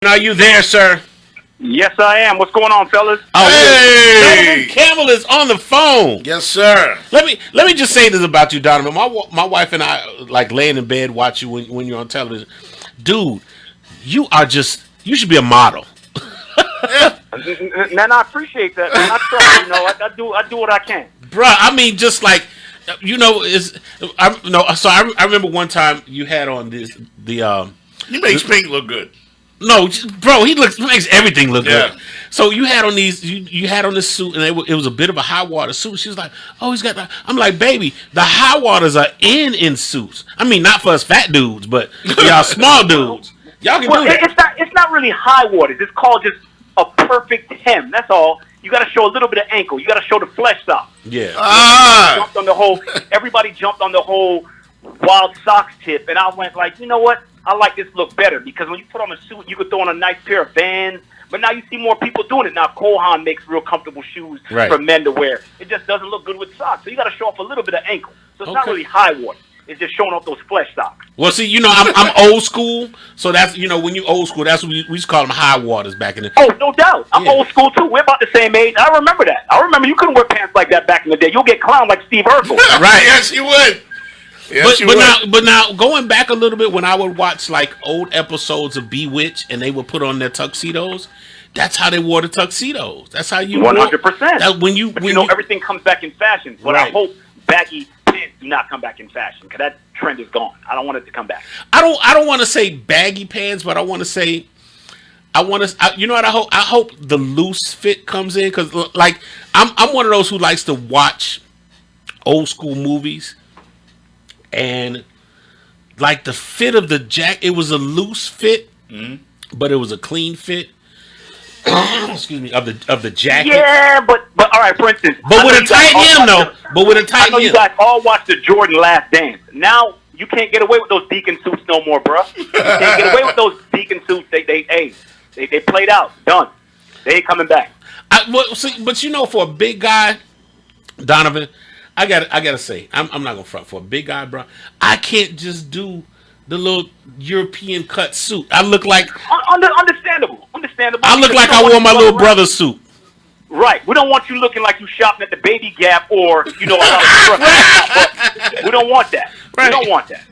Are you there, sir? Yes, I am. What's going on, fellas? Oh, Hey! Donovan Campbell is on the phone. Yes, sir. Let me just say this about you, Donovan. My wife and I like laying in bed watch you when you're on television. Dude, you should be a model. Man, I appreciate that. Man, I try. I do what I can. Bruh, I mean, just like I remember one time you had on He makes Pink look good. No, bro, he makes everything look Yeah. good. So you had on you had on this suit, and it was a bit of a high water suit. She was like, "Oh, he's got that." I'm like, "Baby, the high waters are in suits. I mean, not for us fat dudes, but y'all small dudes. Y'all can do that." It's not really high waters. It's called just a perfect hem. That's all. You got to show a little bit of ankle. You got to show the flesh stop. Yeah. Everybody jumped on the whole wild socks tip, and I went like, you know what? I like this look better because when you put on a suit, you could throw on a nice pair of Vans. But now you see more people doing it. Now Kohan makes real comfortable shoes for men to wear. It just doesn't look good with socks. So you got to show off a little bit of ankle. So it's not really high water. It's just showing off those flesh socks. Well, see, I'm old school, so that's when you old school, that's what we used to call them high waters back in the. Oh, no doubt. I'm old school too. We're about the same age. I remember that. I remember you couldn't wear pants like that back in the day. You'll get clowned like Steve Urkel. Right? Yes, you would. Yes, But now going back a little bit, when I would watch like old episodes of Bewitched and they would put on their tuxedos, that's how they wore the tuxedos. That's how you 100%. Everything comes back in fashion. But right. I hope baggy pants do not come back in fashion because that trend is gone. I don't want it to come back. I don't want to say baggy pants, but I want to say you know what I hope the loose fit comes in because like I'm one of those who likes to watch old school movies. And like the fit of the jacket, it was a loose fit, but it was a clean fit. Excuse me, of the jacket. Yeah, but all right. For instance, but with a tight hem though. But with a tight hem. I know you guys all watched the Jordan Last Dance. Now you can't get away with those deacon suits no more, bro. You can't get away with those deacon suits. They played out, done. They ain't coming back. But for a big guy, Donovan. I gotta say, I'm not gonna front for a big guy, bro. I can't just do the little European cut suit. I look like understandable. I look like I wore my little brother's suit. Right. We don't want you looking like you shopping at the Baby Gap or but we don't want that. Right. We don't want that.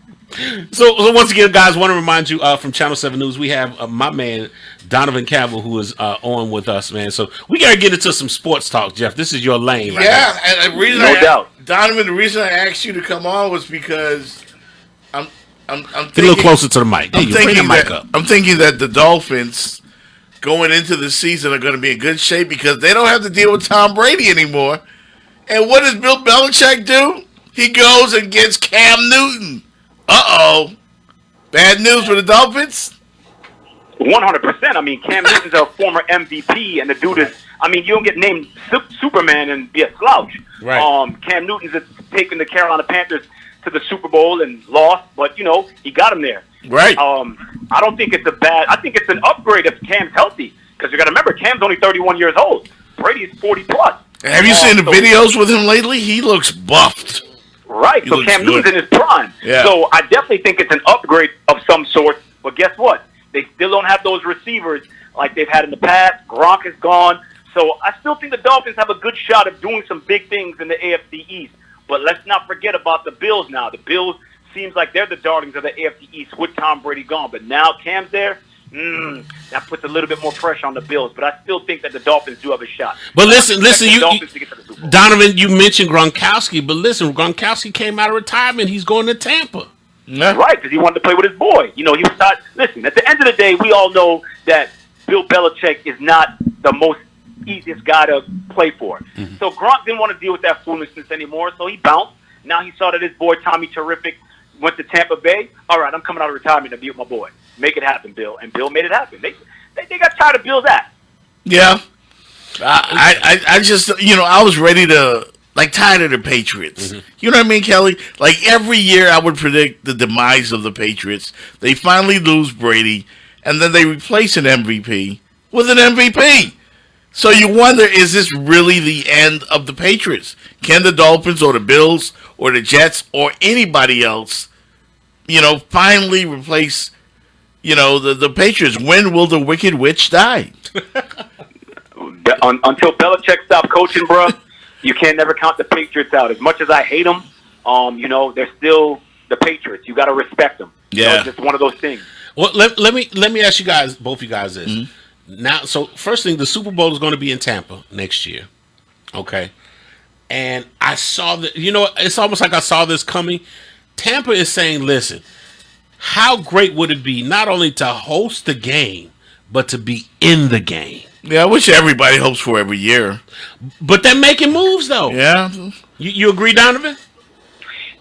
So once again, guys, want to remind you from Channel 7 News, we have my man Donovan Campbell who is on with us, man. So we gotta get into some sports talk, Jeff. This is your lane, right? Yeah, and the reason no doubt. Donovan, the reason I asked you to come on was because I'm thinking, get a little closer to the mic. Bring the mic up. I'm thinking that the Dolphins going into the season are going to be in good shape because they don't have to deal with Tom Brady anymore. And what does Bill Belichick do? He goes and gets Cam Newton. Bad news for the Dolphins? 100%. I mean, Cam Newton's a former MVP, and the dude is, you don't get named Superman and be a slouch. Right. Cam Newton's taken the Carolina Panthers to the Super Bowl and lost, but, he got him there. Right. I don't think it's I think it's an upgrade if Cam's healthy, because you got to remember, Cam's only 31 years old. Brady's 40+. Have you seen the videos with him lately? He looks buffed. Right, so Cam Newton's in his prime. Yeah. So I definitely think it's an upgrade of some sort. But guess what? They still don't have those receivers like they've had in the past. Gronk is gone. So I still think the Dolphins have a good shot of doing some big things in the AFC East. But let's not forget about the Bills now. The Bills seems like they're the darlings of the AFC East with Tom Brady gone. But now Cam's there. That puts a little bit more pressure on the Bills, but I still think that the Dolphins do have a shot. But listen, Donovan, you mentioned Gronkowski, but listen, Gronkowski came out of retirement. He's going to Tampa. Yeah. Right, because he wanted to play with his boy. He was not. Listen, at the end of the day, we all know that Bill Belichick is not the most easiest guy to play for. Mm-hmm. So Gronk didn't want to deal with that foolishness anymore, so he bounced. Now he saw that his boy Tommy Terrific went to Tampa Bay. All right, I'm coming out of retirement to be with my boy. Make it happen, Bill. And Bill made it happen. They got tired of Bill's act. Yeah. I just, I was ready to, tired of the Patriots. Mm-hmm. You know what I mean, Kelly? Like, every year I would predict the demise of the Patriots. They finally lose Brady, and then they replace an MVP with an MVP. So you wonder, is this really the end of the Patriots? Can the Dolphins or the Bills or the Jets or anybody else, finally replace the Patriots. When will the Wicked Witch die? Until Belichick stops coaching, bro, you can't never count the Patriots out. As much as I hate them, they're still the Patriots. You got to respect them. Yeah, it's just one of those things. Well, let me ask you guys, both you guys, this. Now, so first thing, the Super Bowl is going to be in Tampa next year. Okay. And I saw that, it's almost like I saw this coming. Tampa is saying, listen, how great would it be not only to host the game, but to be in the game? Yeah, I wish everybody hopes for every year. But they're making moves, though. Yeah. You agree, Donovan?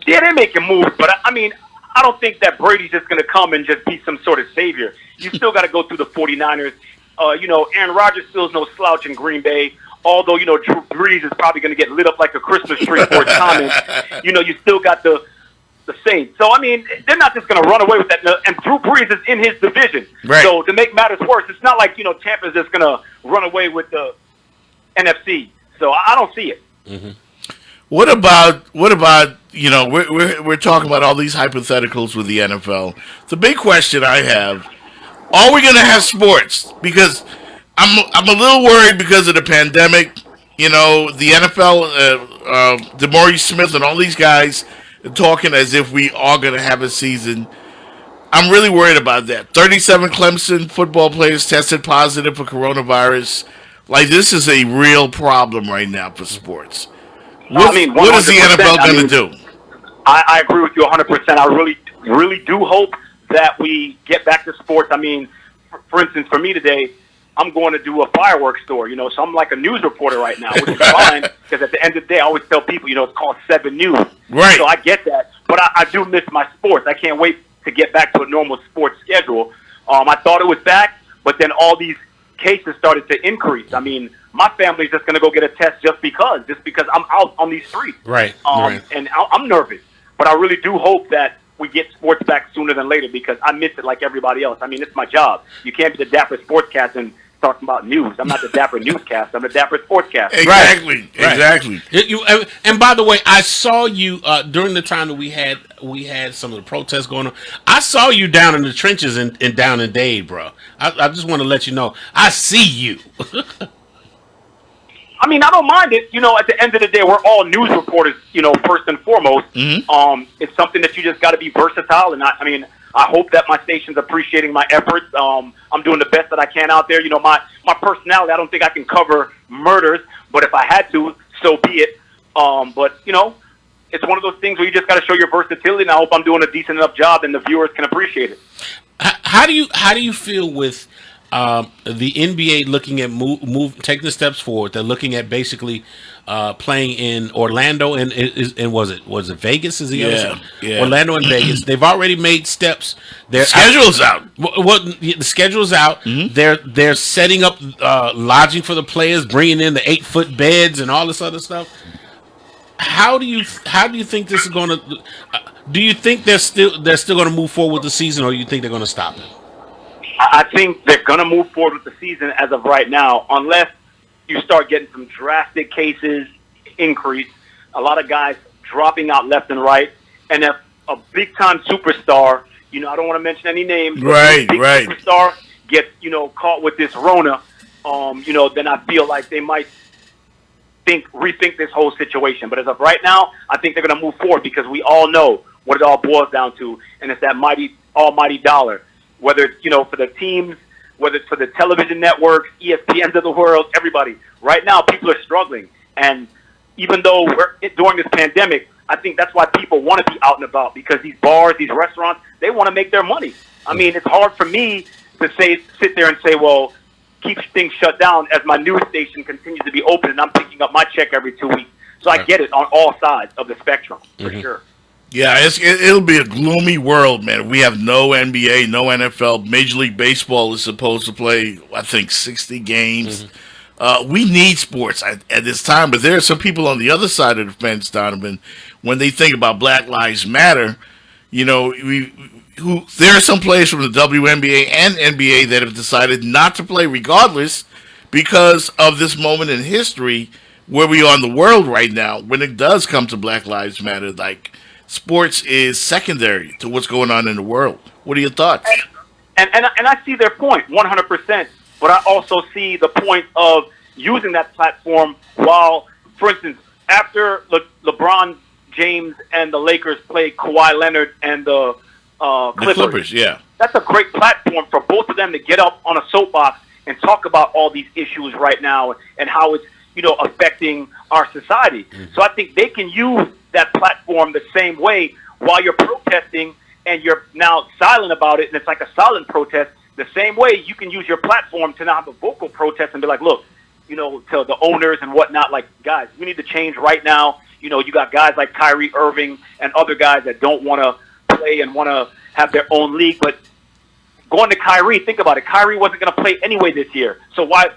Yeah, they're making moves, but I don't think that Brady's just going to come and just be some sort of savior. You still got to go through the 49ers. Aaron Rodgers still is no slouch in Green Bay. Although, Drew Brees is probably going to get lit up like a Christmas tree for his comments. You still got the Saints. So, they're not just going to run away with that. And Drew Brees is in his division. Right. So, to make matters worse, it's not like, Tampa's just going to run away with the NFC. So, I don't see it. Mm-hmm. What about we're talking about all these hypotheticals with the NFL. The big question I have, are we going to have sports? Because I'm a little worried because of the pandemic. The NFL, DeMaurice Smith and all these guys are talking as if we are going to have a season. I'm really worried about that. 37 Clemson football players tested positive for coronavirus. Like, this is a real problem right now for sports. What is the NFL going to do? I agree with you 100%. I really, really do hope that we get back to sports. For instance, for me today, I'm going to do a fireworks store, so I'm like a news reporter right now, which is fine, because at the end of the day, I always tell people, it's called 7 News. Right. So I get that, but I do miss my sports. I can't wait to get back to a normal sports schedule. I thought it was back, but then all these cases started to increase. My family's just going to go get a test just because I'm out on these streets. Right. And I'm nervous, but I really do hope that we get sports back sooner than later because I miss it like everybody else. It's my job. You can't be the Dapper Sportscaster and talking about news. I'm not the Dapper Newscaster. I'm the Dapper Sportscaster. Exactly. Right. Exactly. And by the way, I saw you during the time that we had some of the protests going on. I saw you down in the trenches and down in Dade, bro. I just want to let you know I see you. I don't mind it. At the end of the day, we're all news reporters, first and foremost. Mm-hmm. It's something that you just got to be versatile. And I hope that my station's appreciating my efforts. I'm doing the best that I can out there. My personality, I don't think I can cover murders, but if I had to, so be it. But it's one of those things where you just got to show your versatility, and I hope I'm doing a decent enough job and the viewers can appreciate it. How do you feel with the NBA looking at taking the steps forward? They're looking at basically playing in Orlando and was it Vegas? Is the other? Yeah. Orlando and Vegas. They've already made steps. Their schedule's out. The schedule's out. Mm-hmm. They're setting up lodging for the players, bringing in the 8-foot beds and all this other stuff. How do you think this is going to? Do you think they're still going to move forward with the season, or do you think they're going to stop it? I think they're going to move forward with the season as of right now, unless you start getting some drastic cases increase, a lot of guys dropping out left and right, and if a big-time superstar, I don't want to mention any names, right. Superstar gets, caught with this Rona, then I feel like they might rethink this whole situation. But as of right now, I think they're going to move forward because we all know what it all boils down to, and it's that almighty dollar. Whether it's, for the teams, whether it's for the television networks, ESPNs of the world, everybody. Right now, people are struggling. And even though we're during this pandemic, I think that's why people want to be out and about, because these bars, these restaurants, they want to make their money. It's hard for me to sit there and say, well, keep things shut down as my news station continues to be open and I'm picking up my check every 2 weeks. So I get it on all sides of the spectrum, for sure. Yeah, it'll be a gloomy world, man. We have no NBA, no NFL. Major League Baseball is supposed to play, I think, 60 games. We need sports at this time, but there are some people on the other side of the fence, Donovan, when they think about Black Lives Matter, there are some players from the WNBA and NBA that have decided not to play regardless because of this moment in history where we are in the world right now when it does come to Black Lives Matter. Like, sports is secondary to what's going on in the world. What are your thoughts? And I see their point 100%, but I also see the point of using that platform while, for instance, after LeBron James and the Lakers played Kawhi Leonard and the Clippers. Yeah. That's a great platform for both of them to get up on a soapbox and talk about all these issues right now and how it's, affecting our society. So I think they can use that platform the same way while you're protesting and you're now silent about it, and it's like a silent protest. The same way you can use your platform to now have a vocal protest and be like, look, to the owners and whatnot, like, guys, we need to change right now. You got guys like Kyrie Irving and other guys that don't want to play and want to have their own league. But going to Kyrie, think about it. Kyrie wasn't going to play anyway this year. So why?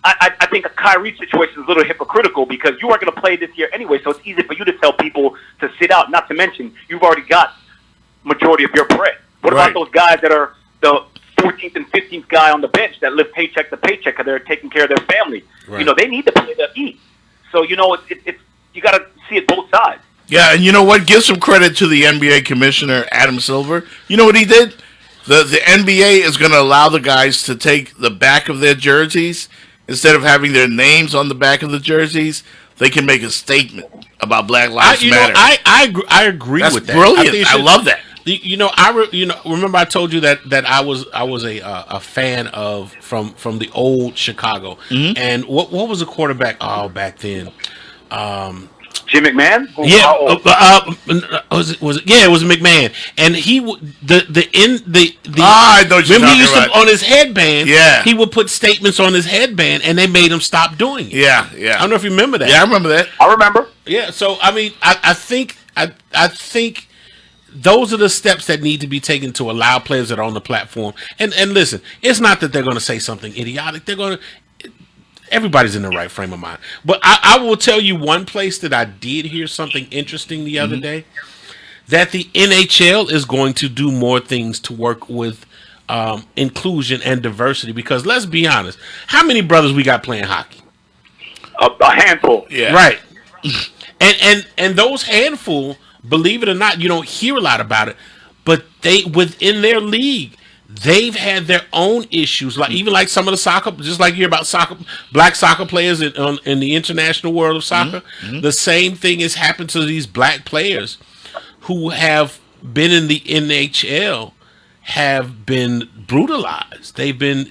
I think a Kyrie situation is a little hypocritical because you weren't going to play this year anyway. So it's easy for you to tell people to sit out. Not to mention, you've already got majority of your bread. What about those guys that are the 14th and 15th guy on the bench that live paycheck to paycheck because they're taking care of their family? Right. They need to play to eat. So, it's you got to see it both sides. Yeah, and you know what? Give some credit to the NBA commissioner, Adam Silver. You know what he did? The NBA is going to allow the guys to take the back of their jerseys. Instead of having their names on the back of the jerseys, they can make a statement about Black Lives Matter. I agree with that. That's brilliant. I love that. Remember I told you that I was a fan of from the old Chicago. Mm-hmm. And what was the quarterback back then? Jim McMahon? It was McMahon, and he I know what you're remember he used about. to, on his headband. Yeah, he would put statements on his headband, and they made him stop doing it. Yeah. I don't know if you remember that. Yeah, I remember that. I remember. Yeah, so I mean, I think those are the steps that need to be taken to allow players that are on the platform. And listen, it's not that they're going to say something idiotic. They're going to. Everybody's in the right frame of mind. But I will tell you one place that I did hear something interesting the other day, that the NHL is going to do more things to work with inclusion and diversity. Because let's be honest, how many brothers we got playing hockey? A handful. Yeah. Right. And those handful, believe it or not, you don't hear a lot about it, but they within their league, they've had their own issues, even like some of the soccer, just like you hear about black soccer players in the international world of soccer. Mm-hmm. The same thing has happened to these black players who have been in the NHL, have been brutalized. They've been,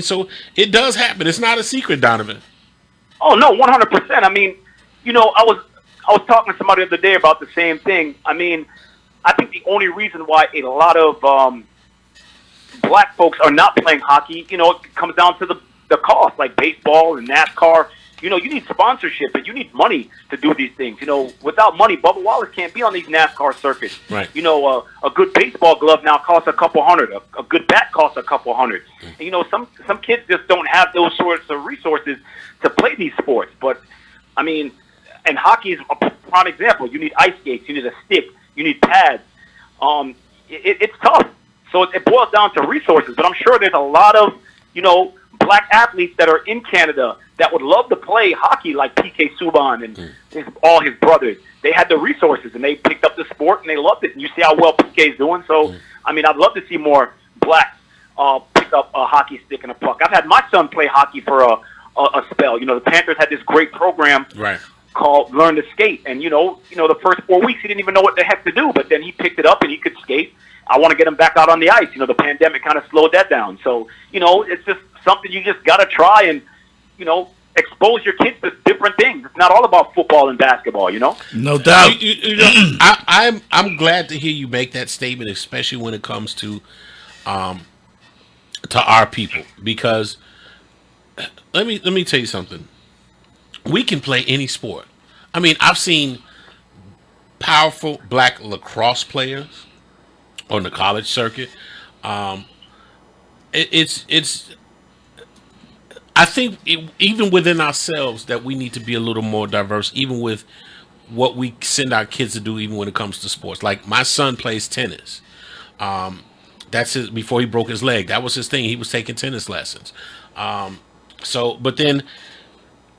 so it does happen. It's not a secret, Donovan. Oh no, 100%. I mean, I was talking to somebody the other day about the same thing. I mean, I think the only reason why a lot of black folks are not playing hockey, it comes down to the cost, like baseball and NASCAR. You need sponsorship and you need money to do these things. Without money, Bubba Wallace can't be on these NASCAR circuits. Right. A good baseball glove now costs a couple $100. A good bat costs a couple $100. And, some kids just don't have those sorts of resources to play these sports. But, I mean, and hockey is a prime example. You need ice skates. You need a stick. You need pads. It's tough. So it boils down to resources, but I'm sure there's a lot of, black athletes that are in Canada that would love to play hockey like PK Subban and all his brothers. They had the resources, and they picked up the sport, and they loved it. And you see how well PK is doing. So, I mean, I'd love to see more blacks pick up a hockey stick and a puck. I've had my son play hockey for a spell. The Panthers had this great program called Learn to Skate. And, the first 4 weeks, he didn't even know what the heck to do, but then he picked it up, and he could skate. I want to get him back out on the ice. The pandemic kind of slowed that down. So, it's just something you just got to try and, expose your kids to different things. It's not all about football and basketball, No doubt. I'm glad to hear you make that statement, especially when it comes to our people, because let me tell you something. We can play any sport. I mean, I've seen powerful black lacrosse players on the college circuit. It's. I think even within ourselves that we need to be a little more diverse, even with what we send our kids to do, even when it comes to sports. Like my son plays tennis. That's his, before he broke his leg. That was his thing. He was taking tennis lessons. But then,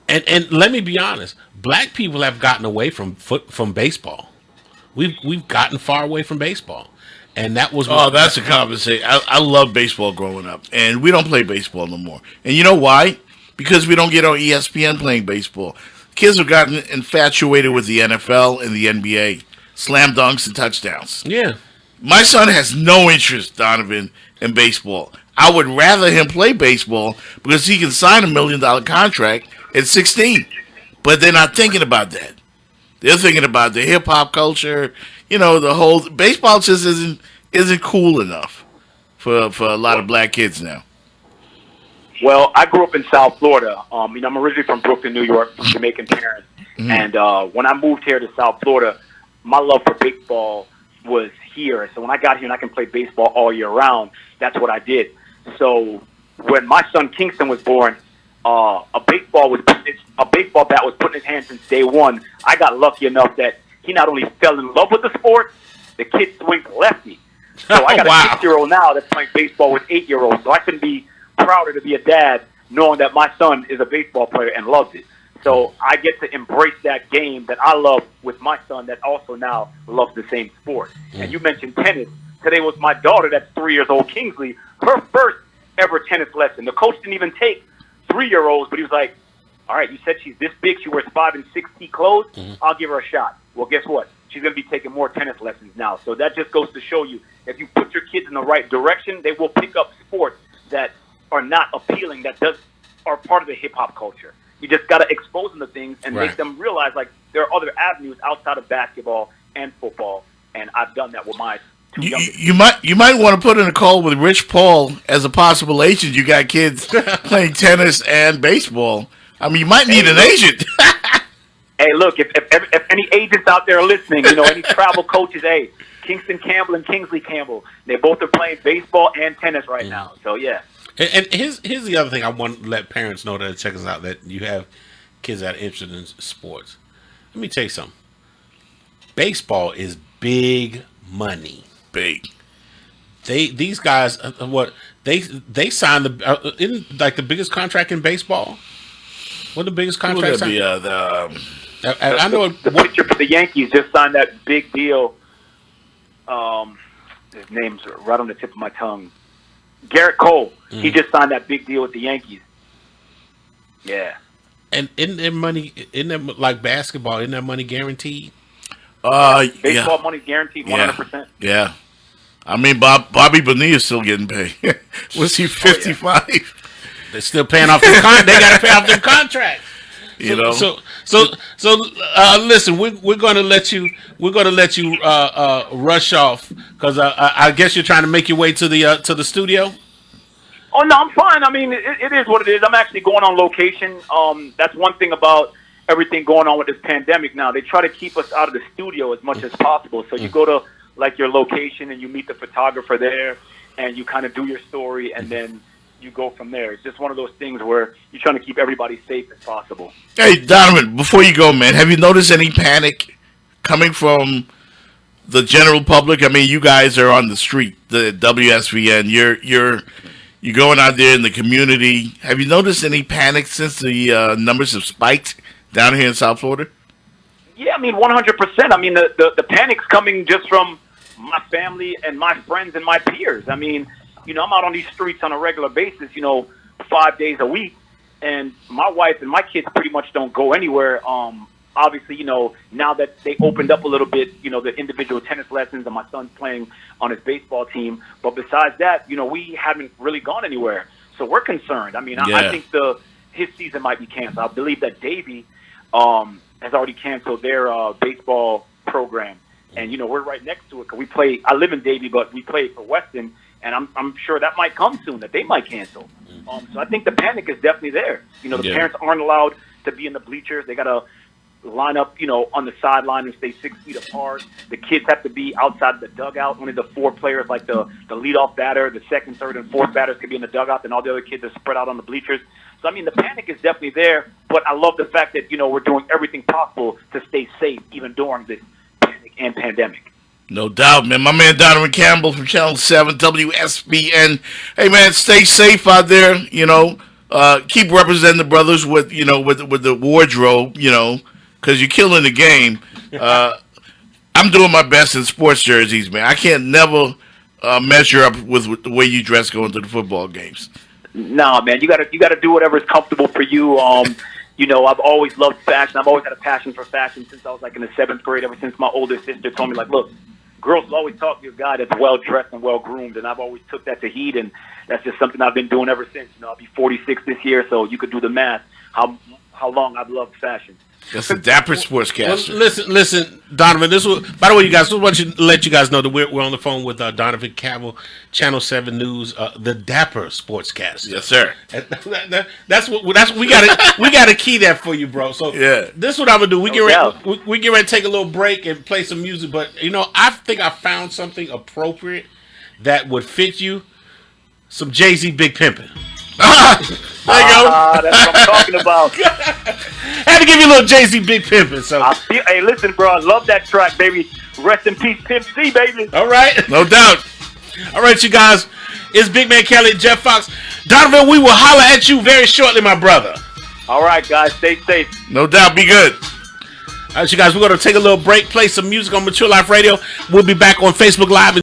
and let me be honest, black people have gotten away from baseball. We've gotten far away from baseball. and that was Oh, that's a conversation. I love baseball growing up, and we don't play baseball no more. And you know why? Because we don't get on ESPN playing baseball. Kids have gotten infatuated with the NFL and the NBA, slam dunks and touchdowns. yeah. My son has no interest, Donovan, in baseball. I would rather him play baseball because he can sign $1 million contract at 16. But they're not thinking about that. They're thinking about the hip hop culture. The whole baseball just isn't cool enough for a lot of black kids now. Well, I grew up in South Florida. I'm originally from Brooklyn, New York, from Jamaican parents. Mm-hmm. And when I moved here to South Florida, my love for baseball was here. So when I got here and I can play baseball all year round, that's what I did. So when my son Kingston was born, a baseball bat was put in his hand since day one. I got lucky enough that he not only fell in love with the sport, the kid swings lefty. So I got Wow. a 6-year-old now that's playing baseball with 8-year-olds. So I couldn't be prouder to be a dad knowing that my son is a baseball player and loves it. So I get to embrace that game that I love with my son that also now loves the same sport. And you mentioned tennis. Today was my daughter that's 3 years old, Kingsley, her first ever tennis lesson. The coach didn't even take 3-year-olds, but he was like, all right, you said she's this big, she wears 5 and 6 feet clothes, I'll give her a shot. Well, guess what? She's going to be taking more tennis lessons now. So that just goes to show you, if you put your kids in the right direction, they will pick up sports that are not appealing, are part of the hip-hop culture. You just got to expose them to things and Right. make them realize, like, there are other avenues outside of basketball and football, and I've done that with my two youngest. You might want to put in a call with Rich Paul as a possible agent. You got kids playing tennis and baseball. I mean, you might need an agent. Hey, look, if any agents out there are listening, any travel coaches, hey, Kingston Campbell and Kingsley Campbell, they both are playing baseball and tennis right now. So, yeah. And here's the other thing I want to let parents know that are checking us out, that you have kids that are interested in sports. Let me tell you something. Baseball is big money. Big. These guys, they signed isn't like the biggest contract in baseball? What the biggest Would contract? that be I know The pitcher for the Yankees just signed that big deal. His name's right on the tip of my tongue. Garrett Cole. He just signed that big deal with the Yankees. Yeah. And isn't there money? Isn't there, like basketball? Isn't that money guaranteed? Baseball money's guaranteed 100%. Yeah. I mean, Bobby Bonilla's still getting paid. Was he 55? They're still paying off their they got to pay off their contracts. So listen, we're going to let you rush off because I guess you're trying to make your way to the studio. Oh, no, I'm fine. I mean, it is what it is. I'm actually going on location. That's one thing about everything going on with this pandemic now. They try to keep us out of the studio as much as possible. So you go to, like, your location and you meet the photographer there and you kind of do your story and then you go from there. It's just one of those things where you're trying to keep everybody safe as possible. Hey, Donovan, before you go, man, have you noticed any panic coming from the general public? I mean, you guys are on the street, the WSVN. You're going out there in the community. Have you noticed any panic since the numbers have spiked down here in South Florida? Yeah, I mean, 100%. I mean, the panic's coming just from my family and my friends and my peers. I mean, I'm out on these streets on a regular basis, 5 days a week, and my wife and my kids pretty much don't go anywhere. Obviously, now that they opened up a little bit, the individual tennis lessons and my son's playing on his baseball team. But besides that, we haven't really gone anywhere. So we're concerned. I mean, I think his season might be canceled. I believe that Davey has already canceled their baseball program. And, we're right next to it because I live in Davie, but we play for Weston. And I'm sure that might come soon, that they might cancel. So I think the panic is definitely there. The parents aren't allowed to be in the bleachers. They got to line up, on the sideline and stay 6 feet apart. The kids have to be outside the dugout. Only the 4 players, like the leadoff batter, the second, third, and fourth batters can be in the dugout, and all the other kids are spread out on the bleachers. So, I mean, the panic is definitely there, but I love the fact that, we're doing everything possible to stay safe even during this panic and pandemic. No doubt, man. My man Donovan Campbell from Channel 7 WSBN. Hey, man, stay safe out there. Keep representing the brothers with the wardrobe. Because you're killing the game. I'm doing my best in sports jerseys, man. I can't never measure up with the way you dress going to the football games. Nah, man, you gotta do whatever is comfortable for you. I've always loved fashion. I've always had a passion for fashion since I was like in the 7th grade. Ever since my older sister told me, like, look, girls will always talk to a guy that's well dressed and well groomed, and I've always took that to heed, and that's just something I've been doing ever since. I'll be 46 this year, so you could do the math. How long I've loved fashion. That's a Dapper Sportscaster. Well, listen, Donovan. By the way, you guys, just want to let you guys know that we're on the phone with Donovan Campbell, Channel 7 News, the Dapper Sportscaster. Yes, sir. That's what we got to key that for you, bro. So yeah, this is what I'm gonna do. We get ready to take a little break and play some music. But I think I found something appropriate that would fit you. Some Jay-Z Big Pimpin'. There you go. That's what I'm talking about. Had to give you a little Jay-Z Big Pimpin'. So hey, listen, bro, I love that track, baby. Rest in peace, Pimp C, baby. All right, no doubt. All right, you guys. It's Big Man Kelly, Jeff Fox, Donovan. We will holler at you very shortly, my brother. All right, guys, stay safe. No doubt. Be good. All right, you guys. We're gonna take a little break, play some music on Mature Life Radio. We'll be back on Facebook Live.